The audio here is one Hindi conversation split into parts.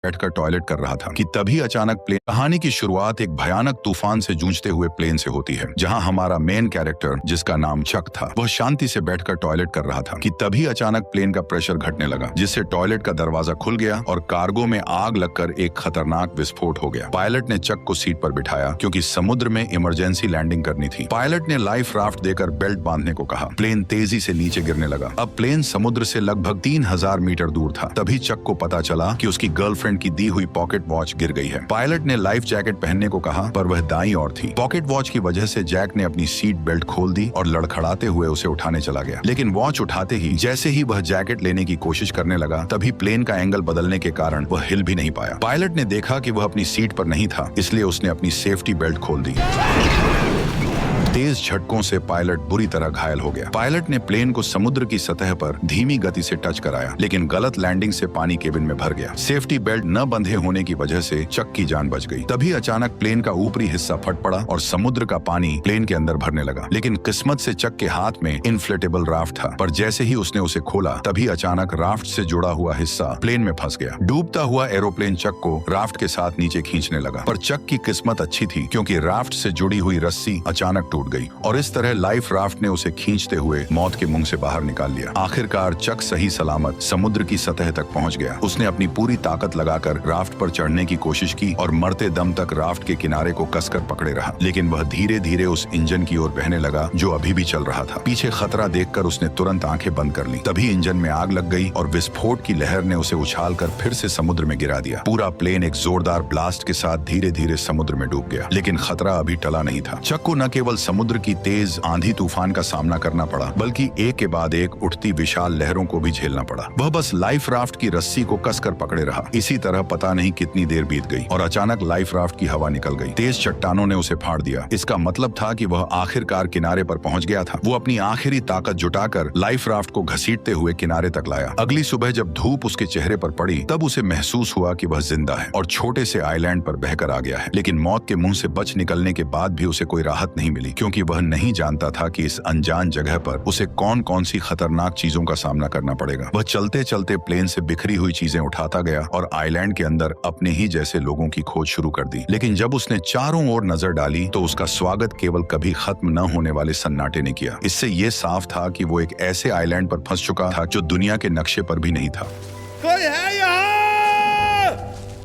बैठकर टॉयलेट कर रहा था कि तभी अचानक प्लेन। कहानी की शुरुआत एक भयानक तूफान से जूझते हुए प्लेन से होती है, जहां हमारा मेन कैरेक्टर, जिसका नाम चक था, वह शांति से बैठकर टॉयलेट कर रहा था कि तभी अचानक प्लेन का प्रेशर घटने लगा, जिससे टॉयलेट का दरवाजा खुल गया और कार्गो में आग लगकर एक खतरनाक विस्फोट हो गया। पायलट ने चक को सीट पर बिठाया क्योंकि समुद्र में इमरजेंसी लैंडिंग करनी थी। पायलट ने लाइफ राफ्ट देकर बेल्ट बांधने को कहा। प्लेन तेजी से नीचे गिरने लगा। अब प्लेन समुद्र से लगभग 3000 मीटर दूर था। तभी चक को पता चला कि उसकी गर्लफ्रेंड की दी हुई पॉकेट वॉच गिर गई है। पायलट ने लाइफ जैकेट पहनने को कहा, पर वह दाईं ओर थी। पॉकेट वॉच की वजह से जैक ने अपनी सीट बेल्ट खोल दी और लड़खड़ाते हुए उसे उठाने चला गया। लेकिन वॉच उठाते ही जैसे ही वह जैकेट लेने की कोशिश करने लगा, तभी प्लेन का एंगल बदलने के कारण वह हिल भी नहीं पाया। पायलट ने देखा कि वह अपनी सीट पर नहीं था, इसलिए उसने अपनी सेफ्टी बेल्ट खोल दी। तेज झटकों से पायलट बुरी तरह घायल हो गया। पायलट ने प्लेन को समुद्र की सतह पर धीमी गति से टच कराया, लेकिन गलत लैंडिंग से पानी केबिन में भर गया। सेफ्टी बेल्ट न बंधे होने की वजह से चक की जान बच गई। तभी अचानक प्लेन का ऊपरी हिस्सा फट पड़ा और समुद्र का पानी प्लेन के अंदर भरने लगा। लेकिन किस्मत से चक के हाथ में इन्फ्लेटेबल राफ्ट था, पर जैसे ही उसने उसे खोला, तभी अचानक राफ्ट से जुड़ा हुआ हिस्सा प्लेन में फंस गया। डूबता हुआ एरोप्लेन चक को राफ्ट के साथ नीचे खींचने लगा, पर चक की किस्मत अच्छी थी क्योंकि राफ्ट से जुड़ी हुई रस्सी अचानक टूट गई और इस तरह लाइफ राफ्ट ने उसे खींचते हुए मौत के मुंह से बाहर निकाल लिया। आखिरकार चक सही सलामत समुद्र की सतह तक पहुंच गया। उसने अपनी पूरी ताकत लगाकर राफ्ट पर चढ़ने की कोशिश की और मरते दम तक राफ्ट के किनारे को कसकर पकड़े रहा, लेकिन वह धीरे धीरे उस इंजन की ओर बहने लगा जो अभी भी चल रहा था। पीछे खतरा देखकर उसने तुरंत आंखें बंद कर ली। तभी इंजन में आग लग गई और विस्फोट की लहर ने उसे उछालकर फिर से समुद्र में गिरा दिया। पूरा प्लेन एक जोरदार ब्लास्ट के साथ धीरे धीरे समुद्र में डूब गया, लेकिन खतरा अभी टला नहीं था। चक को न केवल समुद्र की तेज आंधी तूफान का सामना करना पड़ा, बल्कि एक के बाद एक उठती विशाल लहरों को भी झेलना पड़ा। वह बस लाइफ राफ्ट की रस्सी को कसकर पकड़े रहा। इसी तरह पता नहीं कितनी देर बीत गई और अचानक लाइफ राफ्ट की हवा निकल गई। तेज चट्टानों ने उसे फाड़ दिया। इसका मतलब था कि वह आखिरकार किनारे पर पहुंच गया था। वो अपनी आखिरी ताकत जुटाकर लाइफ राफ्ट को घसीटते हुए किनारे तक लाया। अगली सुबह जब धूप उसके चेहरे पर पड़ी, तब उसे महसूस हुआ कि वह जिंदा है और छोटे से आइलैंड पर बहकर आ गया है। लेकिन मौत के मुंह से बच निकलने के बाद भी उसे कोई राहत नहीं मिली, क्योंकि वह नहीं जानता था कि इस अनजान जगह पर उसे कौन कौन सी खतरनाक चीजों का सामना करना पड़ेगा। वह चलते चलते प्लेन से बिखरी हुई चीजें उठाता गया और आइलैंड के अंदर अपने ही जैसे लोगों की खोज शुरू कर दी। लेकिन जब उसने चारों ओर नजर डाली, तो उसका स्वागत केवल कभी खत्म न होने वाले सन्नाटे ने किया। इससे यह साफ था कि वो एक ऐसे आइलैंड पर फंस चुका था जो दुनिया के नक्शे पर भी नहीं था। कोई है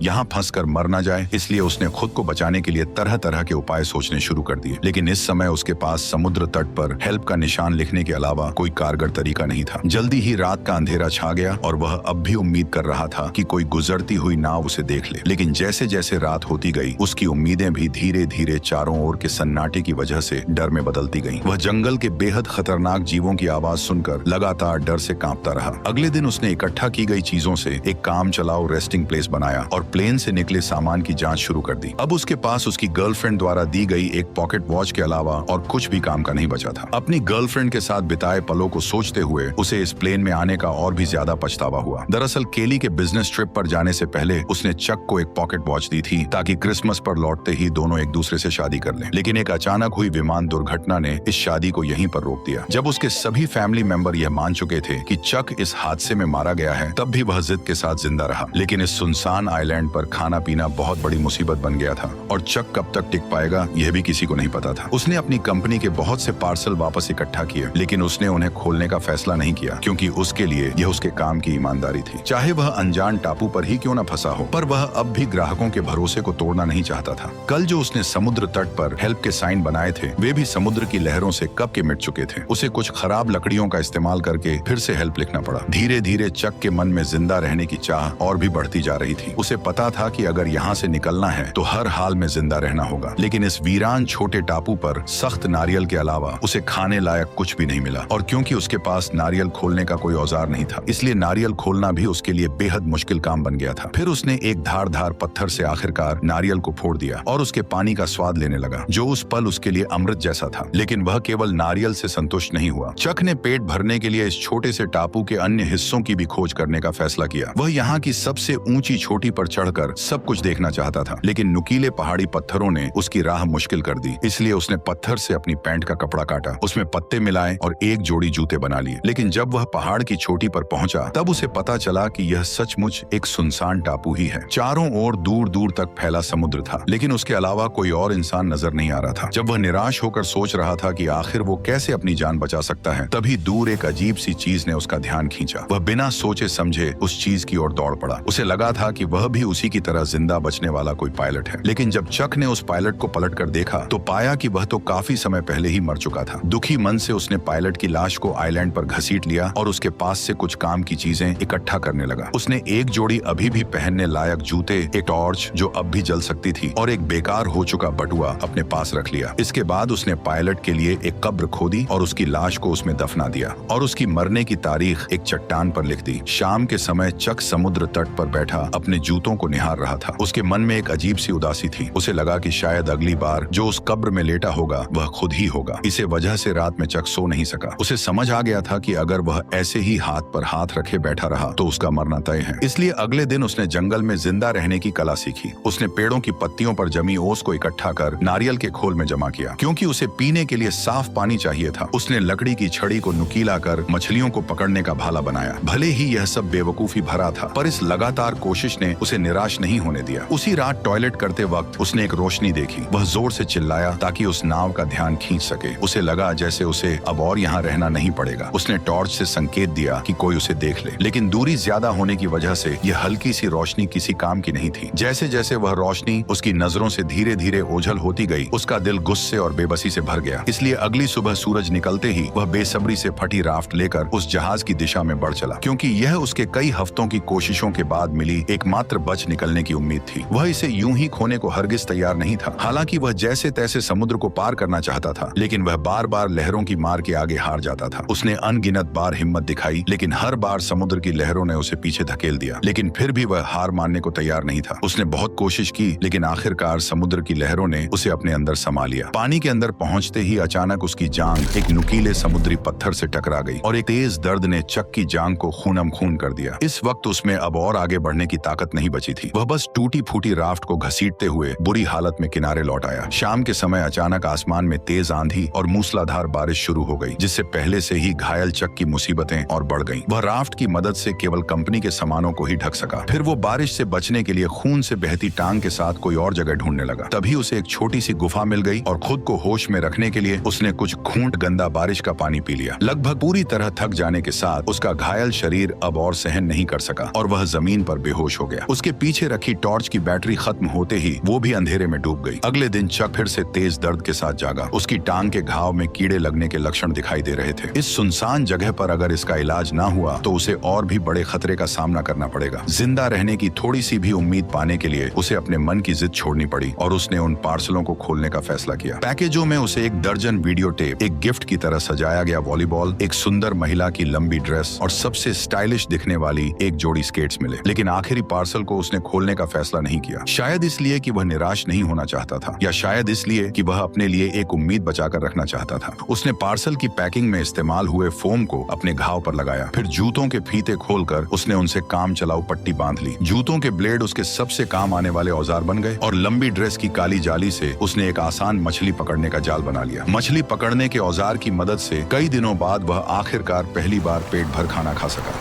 यहाँ फंसकर मर ना जाए, इसलिए उसने खुद को बचाने के लिए तरह तरह के उपाय सोचने शुरू कर दिए। लेकिन इस समय उसके पास समुद्र तट पर हेल्प का निशान लिखने के अलावा कोई कारगर तरीका नहीं था। जल्दी ही रात का अंधेरा छा गया और वह अब भी उम्मीद कर रहा था कि कोई गुजरती हुई नाव उसे देख ले। लेकिन जैसे जैसे रात होती गई, उसकी उम्मीदें भी धीरे धीरे चारों ओर के सन्नाटे की वजह से डर में बदलती गईं। वह जंगल के बेहद खतरनाक जीवों की आवाज सुनकर लगातार डर से कांपता रहा। अगले दिन उसने इकट्ठा की गई चीजों से एक काम चलाओ रेस्टिंग प्लेस बनाया और प्लेन से निकले सामान की जांच शुरू कर दी। अब उसके पास उसकी गर्लफ्रेंड द्वारा दी गई एक पॉकेट वॉच के अलावा और कुछ भी काम का नहीं बचा था। अपनी गर्लफ्रेंड के साथ बिताए पलों को सोचते हुए उसे इस प्लेन में आने का और भी ज्यादा पछतावा हुआ। दरअसल केली के बिजनेस ट्रिप पर जाने से पहले उसने चक को एक पॉकेट वॉच दी थी, ताकि क्रिसमस पर लौटते ही दोनों एक दूसरे से शादी कर लें। लेकिन एक अचानक हुई विमान दुर्घटना ने इस शादी को यहीं पर रोक दिया। जब उसके सभी फैमिली मेंबर यह मान चुके थे कि चक इस हादसे में मारा गया है, तब भी वह जिद के साथ जिंदा रहा। लेकिन इस सुनसान आइलैंड पर खाना पीना बहुत बड़ी मुसीबत बन गया था और चक कब तक टिक पाएगा यह भी किसी को नहीं पता था। उसने अपनी कंपनी के बहुत से पार्सल वापस इकट्ठा किए, लेकिन उसने उन्हें खोलने का फैसला नहीं किया, क्योंकि उसके लिए यह उसके काम की ईमानदारी थी। चाहे वह अनजान टापू पर ही क्यों न फंसा हो, पर वह अब भी ग्राहकों के भरोसे को तोड़ना नहीं चाहता था। कल जो उसने समुद्र तट पर हेल्प के साइन बनाए थे, वे भी समुद्र की लहरों से कब के मिट चुके थे। उसे कुछ खराब लकड़ियों का इस्तेमाल करके फिर से हेल्प लिखना पड़ा। धीरे धीरे चक के मन में जिंदा रहने की चाह और भी बढ़ती जा रही थी। उसे पता था कि अगर यहाँ से निकलना है तो हर हाल में जिंदा रहना होगा। लेकिन इस वीरान छोटे टापू पर सख्त नारियल के अलावा उसे खाने लायक कुछ भी नहीं मिला, और क्योंकि उसके पास नारियल खोलने का कोई औजार नहीं था, इसलिए नारियल खोलना भी उसके लिए बेहद मुश्किल काम बन गया था। फिर उसने एक धारदार पत्थर से आखिरकार नारियल को फोड़ दिया और उसके पानी का स्वाद लेने लगा, जो उस पल उसके लिए अमृत जैसा था। लेकिन वह केवल नारियल से संतुष्ट नहीं हुआ। चक ने पेट भरने के लिए इस छोटे से टापू के अन्य हिस्सों की भी खोज करने का फैसला किया। वह यहाँ की सबसे ऊंची चोटी पर चढ़कर सब कुछ देखना चाहता था, लेकिन नुकीले पहाड़ी पत्थरों ने उसकी राह मुश्किल कर दी। इसलिए उसने पत्थर से अपनी पैंट का कपड़ा काटा, उसमें पत्ते मिलाए और एक जोड़ी जूते बना लिए। लेकिन जब वह पहाड़ की चोटी पर पहुंचा तब उसे पता चला कि यह सचमुच एक सुनसान टापू ही है। चारों ओर दूर दूर तक फैला समुद्र था, लेकिन उसके अलावा कोई और इंसान नजर नहीं आ रहा था। जब वह निराश होकर सोच रहा था कि आखिर वो कैसे अपनी जान बचा सकता है, तभी दूर एक अजीब सी चीज ने उसका ध्यान खींचा। वह बिना सोचे समझे उस चीज की ओर दौड़ पड़ा। उसे लगा था कि वह भी उसी की तरह जिंदा बचने वाला कोई पायलट है, लेकिन जब चक ने उस पायलट को पलट कर देखा तो पाया कि वह तो काफी समय पहले ही मर चुका था। दुखी मन से उसने पायलट की लाश को आइलैंड पर घसीट लिया और उसके पास से कुछ काम की चीजें इकट्ठा करने लगा। उसने एक जोड़ी अभी भी पहनने लायक जूते, एक टॉर्च जो अब भी जल सकती थी और एक बेकार हो चुका बटुआ अपने पास रख लिया। इसके बाद उसने पायलट के लिए एक कब्र खोदी और उसकी लाश को उसमें दफना दिया और उसकी मरने की तारीख एक चट्टान पर लिख दी। शाम के समय चक समुद्र तट पर बैठा अपने जूतों को निहार रहा था। उसके मन में एक अजीब सी उदासी थी। उसे लगा कि शायद अगली बार जो उस कब्र में लेटा होगा वह खुद ही होगा। इसे वजह से रात में चक सो नहीं सका। उसे समझ आ गया था कि अगर वह ऐसे ही हाथ पर हाथ रखे बैठा रहा तो उसका मरना तय है। इसलिए अगले दिन उसने जंगल में जिंदा रहने की कला सीखी। उसने पेड़ों की पत्तियों पर जमी ओस को इकट्ठा कर नारियल के खोल में जमा किया, क्योंकि उसे पीने के लिए साफ पानी चाहिए था। उसने लकड़ी की छड़ी को नुकीला कर मछलियों को पकड़ने का भाला बनाया। भले ही यह सब बेवकूफी भरा था, पर इस लगातार कोशिश ने उसे निराश नहीं होने दिया। उसी रात टॉयलेट करते वक्त उसने एक रोशनी देखी। वह जोर से चिल्लाया ताकि उस नाव का ध्यान खींच सके। उसे लगा जैसे उसे अब और यहाँ रहना नहीं पड़ेगा। उसने टॉर्च से संकेत दिया कि कोई उसे देख ले, लेकिन दूरी ज्यादा होने की वजह से यह हल्की सी रोशनी किसी काम की नहीं थी। जैसे जैसे वह रोशनी उसकी नजरों से धीरे धीरे ओझल होती गई, उसका दिल गुस्से और बेबसी से भर गया। इसलिए अगली सुबह सूरज निकलते ही वह बेसब्री से फटी राफ्ट लेकर उस जहाज की दिशा में बढ़ चला, क्योंकि यह उसके कई हफ्तों की कोशिशों के बाद मिली एकमात्र बच निकलने की उम्मीद थी। वह इसे यूं ही खोने को हरगिज तैयार नहीं था। हालांकि वह जैसे तैसे समुद्र को पार करना चाहता था, लेकिन वह बार बार लहरों की मार के आगे हार जाता था। उसने अनगिनत बार हिम्मत दिखाई, लेकिन हर बार समुद्र की लहरों ने उसे पीछे धकेल दिया। लेकिन फिर भी वह हार मानने को तैयार नहीं था। उसने बहुत कोशिश की, लेकिन आखिरकार समुद्र की लहरों ने उसे अपने अंदर समा लिया। पानी के अंदर पहुंचते ही अचानक उसकी जांघ एक नुकीले समुद्री पत्थर से टकरा गई और एक तेज दर्द ने चक की जांघ को खूनम खून कर दिया। इस वक्त उसमें अब और आगे बढ़ने की ताकत नहीं बची थी। वह बस टूटी फूटी राफ्ट को घसीटते हुए बुरी हालत में किनारे लौट आया। शाम के समय अचानक आसमान में तेज आंधी और मूसलाधार बारिश शुरू हो गई, जिससे पहले से ही घायल चक की मुसीबतें और बढ़ गईं। वह राफ्ट की मदद से केवल कंपनी के सामानों को ही ढक सका। फिर वो बारिश से बचने के लिए खून से बहती टांग के साथ कोई और जगह ढूंढने लगा। तभी उसे एक छोटी सी गुफा मिल गई और खुद को होश में रखने के लिए उसने कुछ घूंट गंदा बारिश का पानी पी लिया। लगभग पूरी तरह थक जाने के साथ उसका घायल शरीर अब और सहन नहीं कर सका और वह जमीन पर बेहोश हो गया। उसके पीछे रखी टॉर्च की बैटरी खत्म होते ही वो भी अंधेरे में डूब गई। अगले दिन चक फिर से तेज दर्द के साथ जागा। उसकी टांग के घाव में कीड़े लगने के लक्षण दिखाई दे रहे थे। इस सुनसान जगह पर अगर इसका इलाज ना हुआ तो उसे और भी बड़े खतरे का सामना करना पड़ेगा। जिंदा रहने की थोड़ी सी भी उम्मीद पाने के लिए उसे अपने मन की जिद छोड़नी पड़ी और उसने उन पार्सलों को खोलने का फैसला किया। पैकेजों में उसे एक दर्जन वीडियो टेप, एक गिफ्ट की तरह सजाया गया वॉलीबॉल, एक सुंदर महिला की लंबी ड्रेस और सबसे स्टाइलिश दिखने वाली एक जोड़ी स्केट्स मिले। लेकिन आखिरी पार्सल को उसने खोलने का फैसला नहीं किया। शायद इसलिए कि वह निराश नहीं होना चाहता था, या शायद इसलिए कि वह अपने लिए एक उम्मीद बचाकर रखना चाहता था। उसने पार्सल की पैकिंग में इस्तेमाल हुए फोम को अपने घाव पर लगाया। फिर जूतों के फीते खोलकर उसने उनसे काम चलाऊ पट्टी बांध ली। जूतों के ब्लेड उसके सबसे काम आने वाले औजार बन गए और लंबी ड्रेस की काली जाली से उसने एक आसान मछली पकड़ने का जाल बना लिया। मछली पकड़ने के औजार की मदद से कई दिनों बाद वह आखिरकार पहली बार पेट भर खाना खा सका।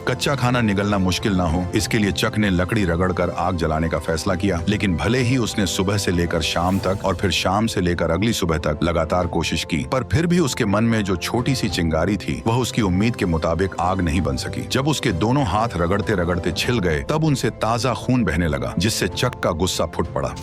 कच्चा खाना निगलना मुश्किल ना हो, इसके लिए चक ने लकड़ी रगड़कर आग जलाने का फैसला किया। लेकिन भले ही उसने सुबह से लेकर शाम तक और फिर शाम से लेकर अगली सुबह तक लगातार कोशिश की, पर फिर भी उसके मन में जो छोटी सी चिंगारी थी वह उसकी उम्मीद के मुताबिक आग नहीं बन सकी। जब उसके दोनों हाथ रगड़ते रगड़ते छिल गए तब उनसे ताजा खून बहने लगा, जिससे चक का गुस्सा फुट पड़ा।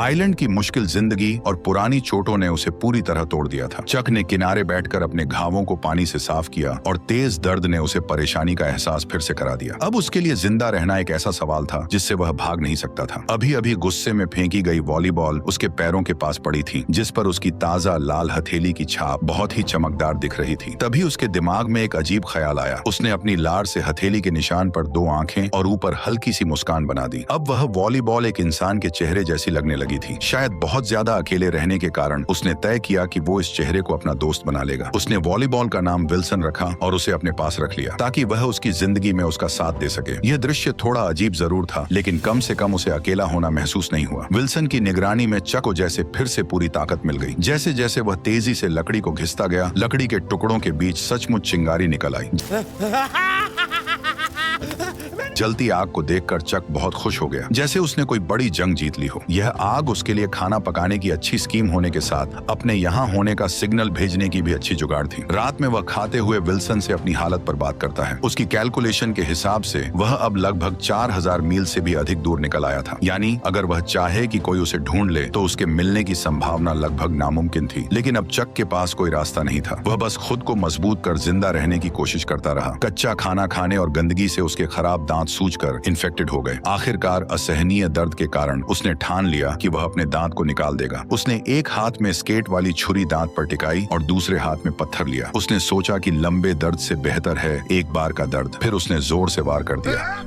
आइलैंड की मुश्किल जिंदगी और पुरानी चोटों ने उसे पूरी तरह तोड़ दिया था। चक ने किनारे बैठकर अपने घावों को पानी से साफ किया और तेज दर्द ने उसे परेशानी का एहसास फिर से करा दिया। अब उसके लिए जिंदा रहना एक ऐसा सवाल था जिससे वह भाग नहीं सकता था। अभी अभी गुस्से में फेंकी गई वॉलीबॉल उसके पैरों के पास पड़ी थी, जिस पर उसकी ताजा लाल हथेली की छाप बहुत ही चमकदार दिख रही थी। तभी उसके दिमाग में एक अजीब ख्याल आया। उसने अपनी लार से हथेली के निशान पर 2 आंखें और ऊपर हल्की सी मुस्कान बना दी। अब वह वॉलीबॉल एक इंसान के चेहरे जैसी लगने लगी लगी थी। शायद बहुत ज्यादा अकेले रहने के कारण उसने तय किया कि वो इस चेहरे को अपना दोस्त बना लेगा। उसने वॉलीबॉल का नाम विल्सन रखा और उसे अपने पास रख लिया ताकि वह उसकी जिंदगी में उसका साथ दे सके। यह दृश्य थोड़ा अजीब जरूर था, लेकिन कम से कम उसे अकेला होना महसूस नहीं हुआ। विल्सन की निगरानी में चक को जैसे फिर से पूरी ताकत मिल गई। जैसे जैसे वह तेजी से लकड़ी को घिसता गया, लकड़ी के टुकड़ों के बीच सचमुच चिंगारी निकल आई। जलती आग को देखकर चक बहुत खुश हो गया, जैसे उसने कोई बड़ी जंग जीत ली हो। यह आग उसके लिए खाना पकाने की अच्छी स्कीम होने के साथ अपने यहाँ होने का सिग्नल भेजने की भी अच्छी जुगाड़ थी। रात में वह खाते हुए विल्सन से अपनी हालत पर बात करता है। उसकी कैलकुलेशन के हिसाब से वह अब लगभग 4000 मील से भी अधिक दूर निकल आया था। यानी अगर वह चाहे कि कोई उसे ढूंढ ले तो उसके मिलने की संभावना लगभग नामुमकिन थी। लेकिन अब चक के पास कोई रास्ता नहीं था। वह बस खुद को मजबूत कर जिंदा रहने की कोशिश करता रहा। कच्चा खाना खाने और गंदगी से उसके खराब दांत सूजकर इन्फेक्टेड हो गए। आखिरकार असहनीय दर्द के कारण उसने ठान लिया कि वह अपने दांत को निकाल देगा। उसने एक हाथ में स्केट वाली छुरी दांत पर टिकाई और दूसरे हाथ में पत्थर लिया। उसने सोचा कि लंबे दर्द से बेहतर है एक बार का दर्द। फिर उसने जोर से वार कर दिया।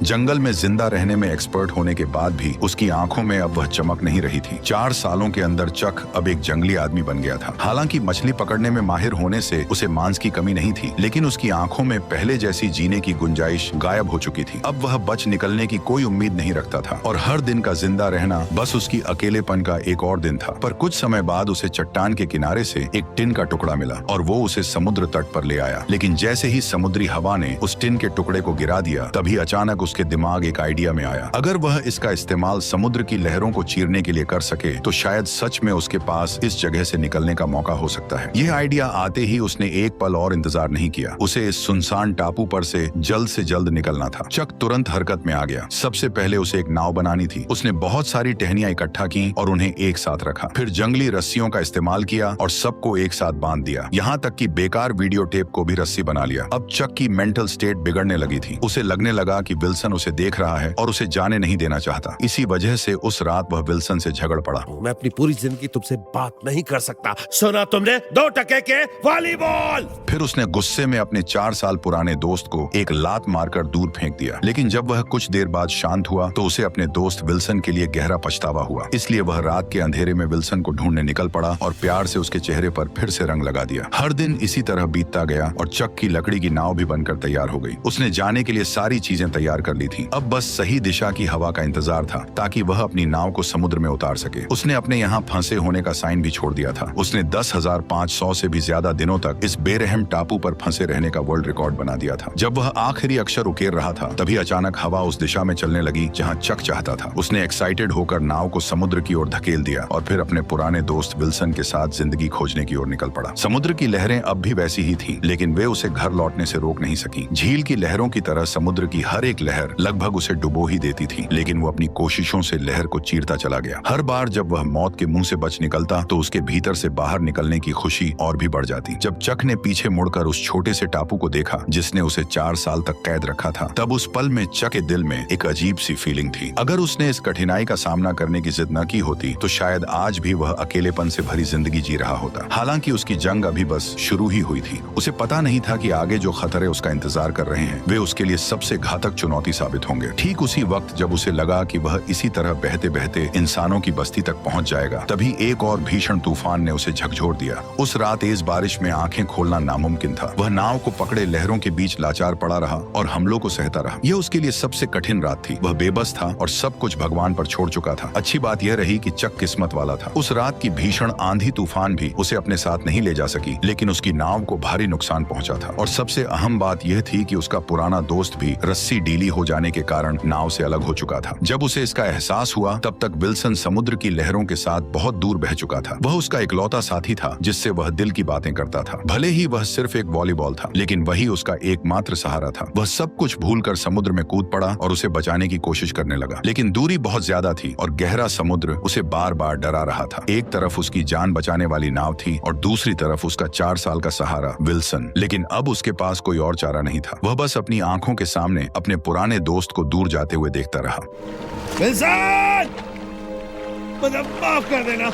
जंगल में जिंदा रहने में एक्सपर्ट होने के बाद भी उसकी आंखों में अब वह चमक नहीं रही थी। 4 सालों के अंदर चक अब एक जंगली आदमी बन गया था। हालांकि मछली पकड़ने में माहिर होने से उसे मांस की कमी नहीं थी, लेकिन उसकी आंखों में पहले जैसी जीने की गुंजाइश गायब हो चुकी थी। अब वह बच निकलने की कोई उम्मीद नहीं रखता था और हर दिन का जिंदा रहना बस उसकी अकेलेपन का एक और दिन था। पर कुछ समय बाद उसे चट्टान के किनारे से एक टिन का टुकड़ा मिला और वो उसे समुद्र तट पर ले आया। लेकिन जैसे ही समुद्री हवा ने उस टिन के टुकड़े को गिरा दिया, तभी अचानक उसके दिमाग एक आइडिया में आया। अगर वह इसका इस्तेमाल समुद्र की लहरों को चीरने के लिए कर सके तो शायद सच में उसके पास इस जगह से निकलने का मौका हो सकता है। यह आइडिया आते ही उसने एक पल और इंतजार नहीं किया। उसे इस सुनसान टापू पर से जल्द निकलना था। चक तुरंत हरकत में आ गया। सबसे पहले उसे एक नाव बनानी थी। उसने बहुत सारी टहनियां इकट्ठा की और उन्हें एक साथ रखा। फिर जंगली रस्सियों का इस्तेमाल किया और सबको एक साथ बांध दिया। यहाँ तक कि बेकार वीडियो टेप को भी रस्सी बना लिया। अब चक की मेंटल स्टेट बिगड़ने लगी थी। उसे लगने लगा कि विल्सन उसे देख रहा है और उसे जाने नहीं देना चाहता। इसी वजह से उस रात वह विल्सन से झगड़ पड़ा। मैं अपनी पूरी जिंदगी तुमसे बात नहीं कर सकता। सुना तुमने 2 टके के वॉलीबॉल। फिर उसने गुस्से में अपने 4 साल पुराने दोस्त को एक लात मारकर दूर फेंक दिया। लेकिन जब वह कुछ देर बाद शांत हुआ तो उसे अपने दोस्त विल्सन के लिए गहरा पछतावा हुआ। इसलिए वह रात के अंधेरे में विल्सन को ढूंढने निकल पड़ा और प्यार से उसके चेहरे पर फिर से रंग लगा दिया। हर दिन इसी तरह बीतता गया और चक की लकड़ी की नाव भी बनकर तैयार हो गई। उसने जाने के लिए सारी चीजें तैयार कर ली थी। अब बस सही दिशा की हवा का इंतजार था ताकि वह अपनी नाव को समुद्र में उतार सके। उसने अपने यहाँ फंसे होने का साइन भी छोड़ दिया था। उसने 10,500 से भी ज्यादा दिनों तक इस बेरहम टापू पर फंसे रहने का वर्ल्ड रिकॉर्ड बना दिया था। जब वह आखिरी अक्षर उकेर रहा था तभी अचानक हवा उस दिशा में चलने लगी जहाँ चक चाहता था। उसने एक्साइटेड होकर नाव को समुद्र की ओर धकेल दिया और फिर अपने पुराने दोस्त विल्सन के साथ जिंदगी खोजने की ओर निकल पड़ा। समुद्र की लहरें अब भी वैसी ही थी, लेकिन वे उसे घर लौटने से रोक नहीं सकी। झील की लहरों की तरह समुद्र की हर एक लहर लगभग उसे डुबो ही देती थी, लेकिन वो अपनी कोशिशों से लहर को चीरता चला गया। हर बार जब वह मौत के मुंह से बच निकलता तो उसके भीतर से बाहर निकलने की खुशी और भी बढ़ जाती। जब चक ने पीछे मुड़कर उस छोटे से टापू को देखा जिसने उसे 4 साल तक कैद रखा था, तब उस पल में चक के दिल में एक अजीब सी फीलिंग थी। अगर उसने इस कठिनाई का सामना करने की जिद न की होती तो शायद आज भी वह अकेलेपन से भरी जिंदगी जी रहा होता। हालांकि उसकी जंग अभी बस शुरू ही हुई थी। उसे पता नहीं था कि आगे जो खतरे उसका इंतजार कर रहे हैं वे उसके लिए सबसे घातक चुनौती साबित होंगे। ठीक उसी वक्त जब उसे लगा कि वह इसी तरह बहते बहते इंसानों की बस्ती तक पहुंच जाएगा, तभी एक और भीषण तूफान ने उसे झकझोर दिया। उस रात तेज बारिश में आंखें खोलना नामुमकिन था। वह नाव को पकड़े लहरों के बीच लाचार पड़ा रहा और हमलों को सहता रहा। यह उसके लिए सबसे कठिन रात थी। वह बेबस था और सब कुछ भगवान पर छोड़ चुका था। अच्छी बात यह रही कि चक किस्मत वाला था। उस रात की भीषण आंधी तूफान भी उसे अपने साथ नहीं ले जा सकी, लेकिन उसकी नाव को भारी नुकसान पहुंचा था। और सबसे अहम बात यह थी कि उसका पुराना दोस्त भी रस्सी ढीली हो जाने के कारण नाव से अलग हो चुका था। जब उसे इसका एहसास हुआ तब तक विल्सन समुद्र की लहरों के साथ बहुत दूर बह चुका था। वह उसका इकलौता साथी था जिससे वह दिल की बातें करता था। भले ही वह सिर्फ एक वॉलीबॉल था, लेकिन वही उसका एकमात्र सहारा था। वह सब कुछ भूलकर समुद्र में कूद पड़ा और उसे बचाने की कोशिश करने लगा, लेकिन दूरी बहुत ज्यादा थी और गहरा समुद्र उसे बार बार डरा रहा था। एक तरफ उसकी जान बचाने वाली नाव थी और दूसरी तरफ उसका 4 साल का सहारा विल्सन। लेकिन अब उसके पास कोई और चारा नहीं था। वह बस अपनी आंखों के सामने अपने पुराने दोस्त को दूर जाते हुए देखता रहा। विल्सन, मुझे माफ कर देना।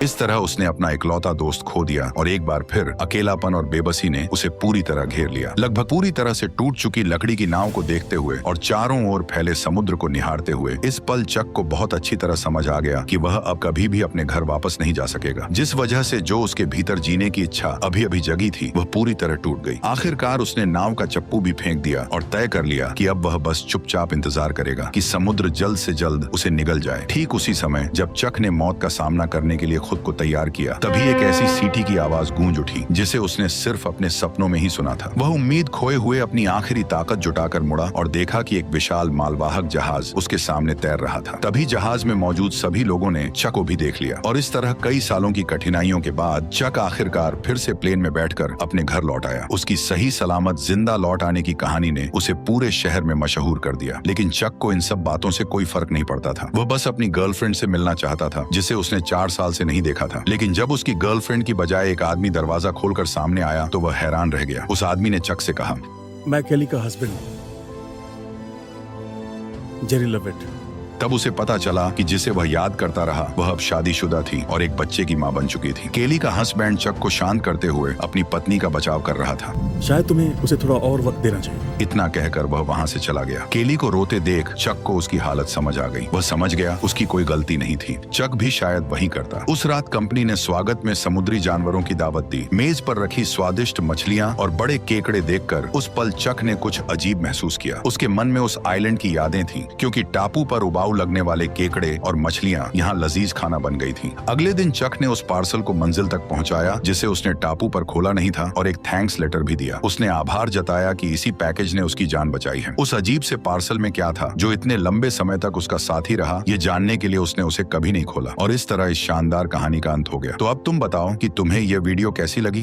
इस तरह उसने अपना इकलौता दोस्त खो दिया और एक बार फिर अकेलापन और बेबसी ने उसे पूरी तरह घेर लिया। लगभग पूरी तरह से टूट चुकी लकड़ी की नाव को देखते हुए और चारों ओर फैले समुद्र को निहारते हुए इस पल चक को बहुत अच्छी तरह समझ आ गया कि वह अब कभी भी अपने घर वापस नहीं जा सकेगा। जिस वजह से जो उसके भीतर जीने की इच्छा अभी अभी जगी थी वह पूरी तरह टूट गई। आखिरकार उसने नाव का चप्पू भी फेंक दिया और तय कर लिया कि अब वह बस चुपचाप इंतजार करेगा कि समुद्र जल्द से जल्द उसे निगल जाए। ठीक उसी समय जब चक ने मौत का सामना करने के लिए खुद को तैयार किया, तभी एक ऐसी सीटी की आवाज गूंज उठी जिसे उसने सिर्फ अपने सपनों में ही सुना था। वह उम्मीद खोए हुए अपनी आखिरी ताकत जुटाकर मुड़ा और देखा कि एक विशाल मालवाहक जहाज उसके सामने तैर रहा था। तभी जहाज में मौजूद सभी लोगों ने चक को भी देख लिया और इस तरह कई सालों की कठिनाइयों के बाद चक आखिरकार फिर से प्लेन में बैठकर अपने घर लौट आया। उसकी सही सलामत जिंदा लौट आने की कहानी ने उसे पूरे शहर में मशहूर कर दिया। लेकिन चक को इन सब बातों से कोई फर्क नहीं पड़ता था। वह बस अपनी गर्लफ्रेंड से मिलना चाहता था जिसे उसने 4 साल से नहीं देखा था। लेकिन जब उसकी गर्लफ्रेंड की बजाय एक आदमी दरवाजा खोलकर सामने आया तो वह हैरान रह गया। उस आदमी ने चक से कहा, मैं केली का हस्बैंड हूं, जेरी लवेट। तब उसे पता चला कि जिसे वह याद करता रहा वह अब शादीशुदा थी और एक बच्चे की मां बन चुकी थी। केली का हस्बैंड चक को शांत करते हुए अपनी पत्नी का बचाव कर रहा था। शायद तुम्हें उसे थोड़ा और वक्त देना चाहिए। इतना कहकर वह वहां से चला गया। केली को रोते देख चक को उसकी हालत समझ आ गई। वह समझ गया उसकी कोई गलती नहीं थी। चक भी शायद वही करता। उस रात कंपनी ने स्वागत में समुद्री जानवरों की दावत दी। मेज पर रखी स्वादिष्ट मछलियां और बड़े केकड़े देखकर उस पल चक ने कुछ अजीब महसूस किया। उसके मन में उस आइलैंड की यादें थीं, क्योंकि टापू पर उबाऊ लगने वाले केकड़े और मछलियां यहाँ लजीज खाना बन गई थीं। अगले दिन चक ने उस पार्सल को मंजिल तक पहुंचाया जिसे उसने टापू पर खोला नहीं था और एक थैंक्स लेटर भी दिया। उसने आभार जताया कि इसी पैकेज ने उसकी जान बचाई है। उस अजीब से पार्सल में क्या था जो इतने लंबे समय तक उसका साथी रहा, ये जानने के लिए उसने उसे कभी नहीं खोला। और इस तरह इस शानदार कहानी का अंत हो गया। तो अब तुम बताओ कि तुम्हें यह वीडियो कैसी लगी।